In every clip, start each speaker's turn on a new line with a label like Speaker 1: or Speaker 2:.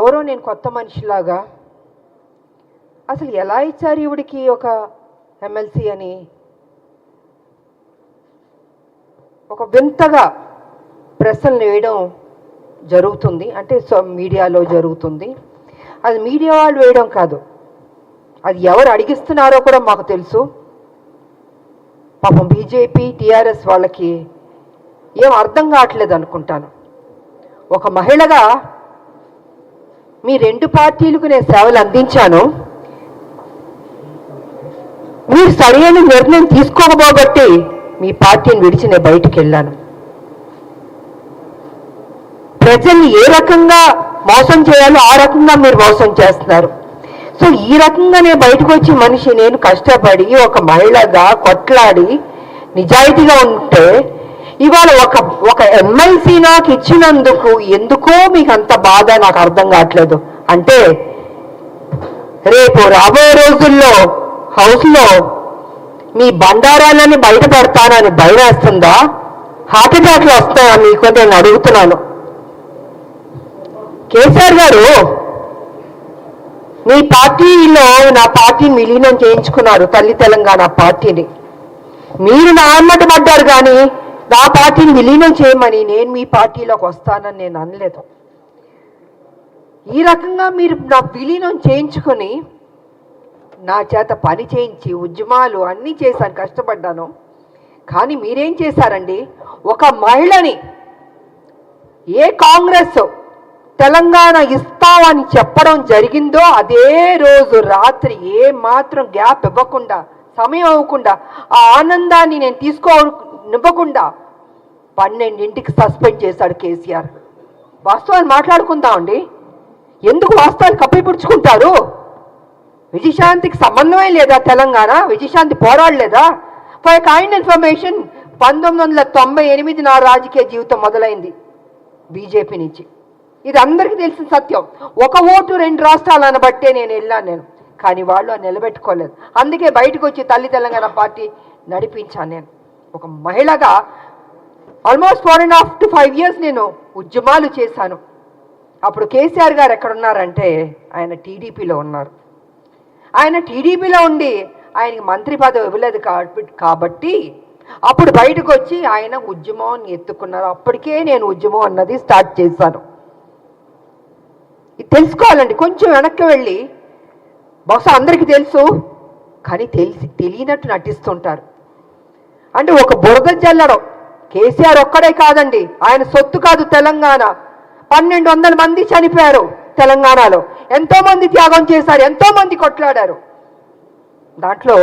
Speaker 1: ఎవరో నేను కొత్త మనిషిలాగా అసలు ఎలా ఇచ్చారు ఈవిడికి ఒక ఎమ్మెల్సీ అని ఒక వింతగా ప్రశ్నలు వేయడం జరుగుతుంది. అంటే మీడియాలో జరుగుతుంది. అది మీడియా వాళ్ళు వేయడం కాదు, అది ఎవరు అడిగిస్తున్నారో కూడా మాకు తెలుసు. పాపం బీజేపీ టీఆర్ఎస్ వాళ్ళకి ఏం అర్థం కావట్లేదు అనుకుంటాను. ఒక మహిళగా మీ రెండు పార్టీలకు నేను సేవలు అందించాను. మీరు సరైన నిర్ణయం తీసుకోకపోబట్టి మీ పార్టీని విడిచి నేను బయటికి వెళ్ళాను. ప్రజల్ని ఏ రకంగా మోసం చేయాలో ఆ రకంగా మీరు మోసం చేస్తున్నారు. సో ఈ రకంగా నేను బయటకు వచ్చి మనిషి నేను కష్టపడి ఒక మహిళగా కొట్లాడి నిజాయితీగా ఉంటే ఇవాళ ఒక ఎమ్మెల్సీ నాకు ఇచ్చినందుకు ఎందుకో మీకు అంత బాధ నాకు అర్థం కావట్లేదు. అంటే రేపు రాబోయే రోజుల్లో హౌస్లో మీ బండారాలని బయట పెడతానని భయం వేస్తుందా? హార్ట్ అటాక్లు వస్తాయా మీకు నేను అడుగుతున్నాను. కేసీఆర్ గారు మీ పార్టీలో నా పార్టీని విలీనం చేయించుకున్నారు, తల్లి తెలంగాణ పార్టీని. మీరు నా అమ్మట పడ్డారు కానీ నా పార్టీని విలీనం చేయమని నేను మీ పార్టీలోకి వస్తానని నేను అనలేదు. ఈ రకంగా మీరు నా విలీనం చేయించుకొని నా చేత పని చేయించి ఉద్యమాలు అన్నీ చేశాను, కష్టపడ్డాను. కానీ మీరేం చేశారండి? ఒక మహిళని ఏ కాంగ్రెస్ తెలంగాణ ఇస్తామని చెప్పడం జరిగిందో అదే రోజు రాత్రి ఏ మాత్రం గ్యాప్ ఇవ్వకుండా, సమయం ఇవ్వకుండా, ఆ ఆనందాన్ని నేను తీసుకోనివ్వకుండా 12ంటికి సస్పెండ్ చేశాడు కేసీఆర్. వాస్తవాన్ని మాట్లాడుకుందామండి. ఎందుకు వాస్తవాలు కప్పిపుడుచుకుంటారు? విజయశాంతికి సంబంధమే లేదా? తెలంగాణ విజయశాంతి పోరాడలేదా? ఫర్ కైండ్ ఇన్ఫర్మేషన్ 1998 నా రాజకీయ జీవితం మొదలైంది బీజేపీ నుంచి. ఇది అందరికీ తెలిసిన సత్యం. ఒక ఓటు 2 రాష్ట్రాలు అనబట్టే నేను వెళ్ళాను. కానీ వాళ్ళు నిలబెట్టుకోలేదు. అందుకే బయటకు వచ్చి తల్లి తెలంగాణ పార్టీ నడిపించాను. నేను ఒక మహిళగా ఆల్మోస్ట్ 4.5 to 5 years నేను ఉద్యమాలు చేశాను. అప్పుడు కేసీఆర్ గారు ఎక్కడున్నారంటే ఆయన టీడీపీలో ఉన్నారు. ఆయన టీడీపీలో ఉండి ఆయనకి మంత్రి పదవి ఇవ్వలేదు కాబట్టి అప్పుడు బయటకు వచ్చి ఆయన ఉద్యమం ఎత్తుకున్నారు. అప్పటికే నేను ఉద్యమం అన్నది స్టార్ట్ చేశాను. ఇది తెలుసుకోవాలండి. కొంచెం వెనక్కి వెళ్ళి, బహుశా అందరికీ తెలుసు కానీ తెలియనట్టు నటిస్తుంటారు. అంటే ఒక బురద జల్లడం కేసీఆర్ ఒక్కడే కాదండి, ఆయన సొత్తు కాదు తెలంగాణ. 1200 మంది చనిపోయారు తెలంగాణలో. ఎంతోమంది త్యాగం చేశారు, ఎంతోమంది కొట్లాడారు. దాంట్లో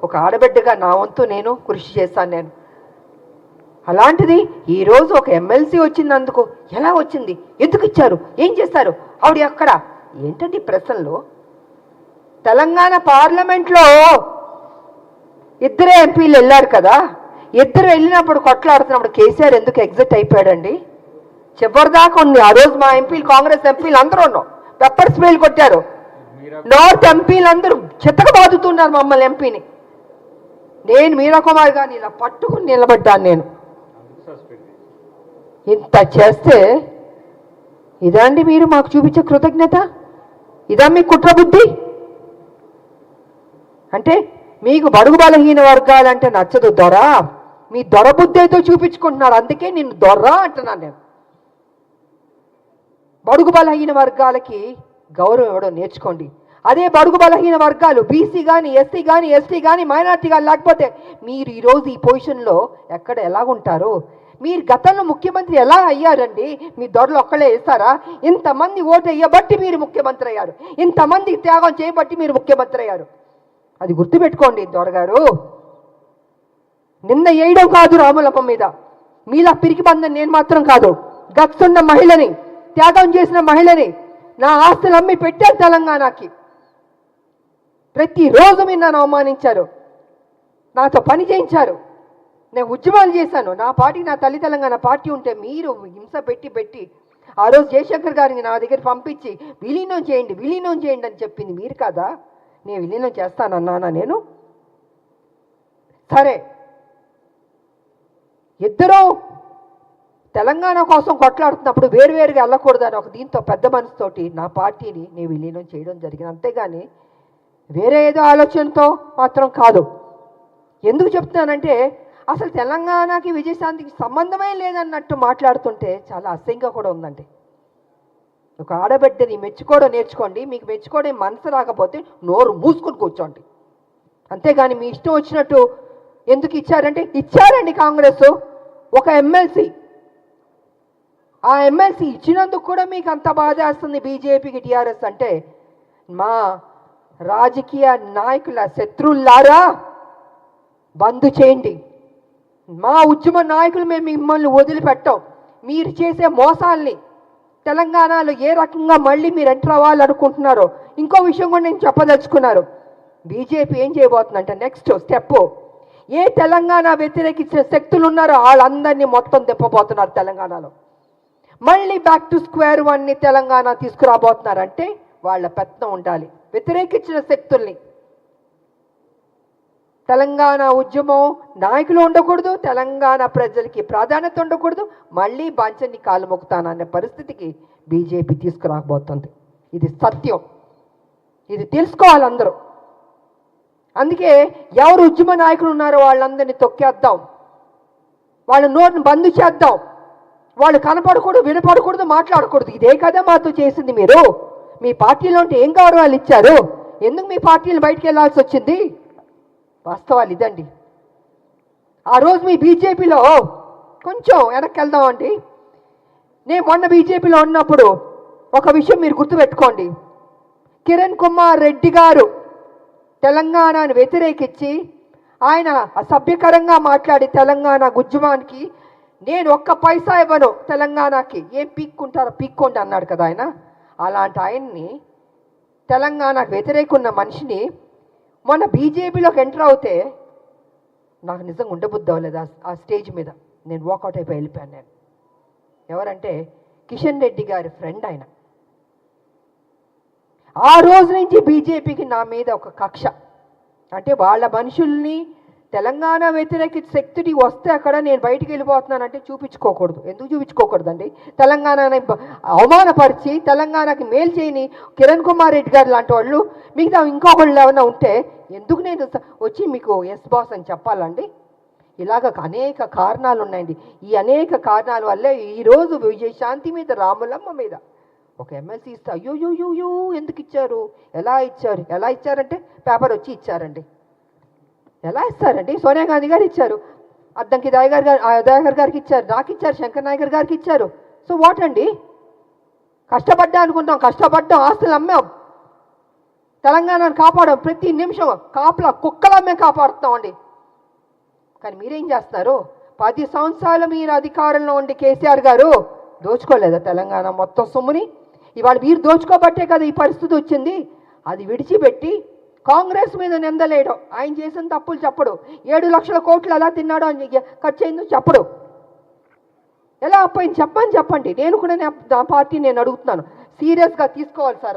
Speaker 1: ఒక ఆడబిడ్డగా నా వంతు నేను కృషి చేశాను. నేను అలాంటిది ఈరోజు ఒక ఎమ్మెల్సీ వచ్చినందుకు ఎలా వచ్చింది, ఎందుకు ఇచ్చారు, ఏం చేశారు, ఆవిడ ఎక్కడ ఏంటండి ప్రశ్నలు? తెలంగాణ పార్లమెంట్లో 2 ఎంపీలు వెళ్ళారు కదా, 2 వెళ్ళినప్పుడు కొట్లాడుతున్నప్పుడు కేసీఆర్ ఎందుకు ఎగ్జిట్ అయిపోయాడండి? చివరిదాకా ఉంది. ఆ రోజు మా ఎంపీలు, కాంగ్రెస్ ఎంపీలు అందరూ ఉన్నాం, పెప్పర్ స్ప్రేలు కొట్టారు. నార్త్ ఎంపీలు అందరూ చిత్తక బాదుతున్నారు మమ్మల్ని ఎంపీని. నేను మీరా కుమార్ గారిని ఇలా పట్టుకుని నిలబడ్డాను. నేను ఇంత చేస్తే ఇదండి మీరు మాకు చూపించే కృతజ్ఞత? ఇదా మీ కుట్రబుద్ధి? అంటే మీకు బడుగు బలహీన వర్గాలంటే నచ్చదు దొర, మీ దొర బుద్ధి అయితే చూపించుకుంటున్నారు. అందుకే నిన్ను దొర అంటున్నాను నేను. బడుగు బలహీన వర్గాలకి గౌరవం ఇవ్వడం నేర్చుకోండి. అదే బడుగు బలహీన వర్గాలు బీసీ కానీ, ఎస్సీ కానీ, ఎస్టీ కానీ, మైనార్టీ కానీ లేకపోతే మీరు ఈరోజు ఈ పొజిషన్లో ఎక్కడ ఎలాగుంటారు? మీరు గతంలో ముఖ్యమంత్రి ఎలా అయ్యారండి? మీ దొరలు ఒక్కళ్ళే వేస్తారా? ఇంతమంది ఓటు వేయబట్టి మీరు ముఖ్యమంత్రి అయ్యారు, ఇంతమంది త్యాగం చేయబట్టి మీరు ముఖ్యమంత్రి అయ్యారు. అది గుర్తుపెట్టుకోండి దొరగారు. నిన్న వేయడం కాదు రాములమ్మ మీద, మీలా పిరికి బంధం నేను మాత్రం కాదు. గచ్చున్న మహిళని, త్యాగం చేసిన మహిళని, నా ఆస్తులు అమ్మి పెట్టారు తెలంగాణకి. ప్రతిరోజు మీరు నన్ను అవమానించారు, నాతో పని చేయించారు, నేను ఉద్యమాలు చేశాను. నా పార్టీ, నా తల్లి తెలంగాణ పార్టీ ఉంటే మీరు హింస పెట్టి ఆ రోజు జయశంకర్ గారిని నా దగ్గర పంపించి విలీనం చేయండి అని చెప్పింది మీరు కాదా? నేను విలీనం చేస్తానన్నానా నేను? సరే, ఇద్దరూ తెలంగాణ కోసం కొట్లాడుతున్నప్పుడు వేరువేరుగా వెళ్ళకూడదని ఒక దీంతో పెద్ద మనసుతోటి నా పార్టీని నేను విలీనం చేయడం జరిగింది. అంతేగాని వేరే ఏదో ఆలోచనతో మాత్రం కాదు. ఎందుకు చెప్తున్నానంటే అసలు తెలంగాణకి విజయశాంతికి సంబంధమే లేదన్నట్టు మాట్లాడుతుంటే చాలా అసహ్యంగా కూడా ఉందండి. ఒక ఆడబిడ్డని మెచ్చుకోవడం నేర్చుకోండి. మీకు మెచ్చుకోవడం మనసు రాకపోతే నోరు మూసుకొని కూర్చోండి. అంతేగాని మీ ఇష్టం వచ్చినట్టు ఎందుకు ఇచ్చారంటే ఇచ్చారండి కాంగ్రెస్ ఒక ఎమ్మెల్సీ. ఆ ఎమ్మెల్సీ ఇచ్చినందుకు కూడా మీకు అంత బాధ వేస్తుంది బీజేపీకి, టీఆర్ఎస్ అంటే. మా రాజకీయ నాయకుల శత్రువులారా బంద్ చేయండి. మా ఉద్యమ నాయకులు మేము మిమ్మల్ని వదిలిపెట్టాం. మీరు చేసే మోసాల్ని తెలంగాణలో ఏ రకంగా మళ్ళీ మీరు ఎంటర్ అవ్వాలనుకుంటున్నారో ఇంకో విషయం కూడా నేను చెప్పదలుచుకున్నారు. బీజేపీ ఏం చేయబోతుందంటే నెక్స్ట్ స్టెప్ ఏ తెలంగాణ వ్యతిరేకించిన శక్తులు ఉన్నారో వాళ్ళందరినీ మొత్తం తిప్పబోతున్నారు తెలంగాణలో. మళ్ళీ బ్యాక్ టు స్క్వేర్ వన్ని తెలంగాణ తీసుకురాబోతున్నారంటే వాళ్ళ పెత్తనం ఉండాలి. వ్యతిరేకించిన శక్తుల్ని తెలంగాణ ఉద్యమం నాయకులు ఉండకూడదు, తెలంగాణ ప్రజలకి ప్రాధాన్యత ఉండకూడదు, మళ్ళీ బాంచన్ని కాలు మొక్కుతాననే పరిస్థితికి బీజేపీ తీసుకురాబోతుంది. ఇది సత్యం, ఇది తెలుసుకోవాలి అందరూ. అందుకే ఎవరు ఉద్యమ నాయకులు ఉన్నారో వాళ్ళందరినీ తొక్కేద్దాం, వాళ్ళ నోటిని బంద్ చేద్దాం. వాళ్ళు కనపడకూడదు, వినపడకూడదు, మాట్లాడకూడదు. ఇదే కదా మాతో చేసింది. మీరు మీ పార్టీలో ఉంటే ఏం గౌరవాలు ఇచ్చారు? ఎందుకు మీ పార్టీలు బయటికి వెళ్ళాల్సి వచ్చింది? వాస్తవాలు ఇదండి. ఆ రోజు మీ బీజేపీలో కొంచెం వెనక్కి వెళ్దామండి. నేను మొన్న బీజేపీలో ఉన్నప్పుడు ఒక విషయం మీరు గుర్తుపెట్టుకోండి. కిరణ్ కుమార్ రెడ్డి గారు తెలంగాణను వ్యతిరేకించి ఆయన అసభ్యకరంగా మాట్లాడి తెలంగాణ ఉద్యమానికి నేను ఒక్క పైసా ఇవ్వను తెలంగాణకి, ఏం పీక్కుంటారో పీక్కోండి అన్నాడు కదా ఆయన. అలాంటి ఆయన్ని తెలంగాణకు వ్యతిరేకున్న మనిషిని మొన్న బీజేపీలోకి ఎంటర్ అవుతే నాకు నిజంగా ఉండబుద్ధి అవ్వలేదు. ఆ స్టేజ్ మీద నేను వాకౌట్ అయిపోయి వెళ్ళిపోయాను. నేను ఎవరంటే కిషన్ రెడ్డి గారి ఫ్రెండ్ ఆయన. ఆ రోజు నుంచి బీజేపీకి నా మీద ఒక కక్ష. అంటే వాళ్ళ మనుషుల్ని తెలంగాణ వ్యతిరేక శక్తిని వస్తే అక్కడ నేను బయటికి వెళ్ళిపోతున్నానంటే చూపించుకోకూడదు. ఎందుకు చూపించుకోకూడదండి? తెలంగాణని అవమానపరిచి తెలంగాణకి మేలు చేయని కిరణ్ కుమార్ రెడ్డి గారు లాంటి వాళ్ళు మిగతా ఇంకొకళ్ళు ఏమైనా ఉంటే ఎందుకు నేను వచ్చి మీకు ఎస్ బాస్ అని చెప్పాలండి? ఇలాగ అనేక కారణాలు ఉన్నాయండి. ఈ అనేక కారణాల వల్లే ఈరోజు విజయశాంతి మీద, రాములమ్మ మీద ఒక ఎమ్మెల్సీ ఇస్తే అయ్యో ఎందుకు ఇచ్చారు, ఎలా ఇచ్చారంటే పేపర్ వచ్చి ఇచ్చారండి. ఎలా ఇస్తారండి? సోనియా గాంధీ గారు ఇచ్చారు, అద్దంకి దయాకర్ గారికి ఇచ్చారు, నాకు ఇచ్చారు, శంకర్ నాయకర్ గారికి ఇచ్చారు. సో వాట్ అండి? కష్టపడ్డా అనుకుంటాం, కష్టపడ్డాం, ఆస్తులు అమ్మాం, తెలంగాణను కాపాడాం. ప్రతి నిమిషం కాపలా కుక్కలా మేము కాపాడుతామండి. కానీ మీరేం చేస్తున్నారు? 10 సంవత్సరాలు మీరు అధికారంలో ఉండి కేసీఆర్ గారు దోచుకోలేదా తెలంగాణ మొత్తం సొమ్ముని? ఇవాళ మీరు దోచుకోబట్టే కదా ఈ పరిస్థితి వచ్చింది. అది విడిచిపెట్టి కాంగ్రెస్ మీద నిందలేయడం, ఆయన చేసిన తప్పులు చెప్పడు, 7 లక్షల కోట్లు ఎలా తిన్నాడో అని ఖర్చు అయిందో చెప్పడు, ఎలా అప్పయింది చెప్పండి. నేను కూడా నా పార్టీ నేను అడుగుతున్నాను, సీరియస్గా తీసుకోవాలి సార్.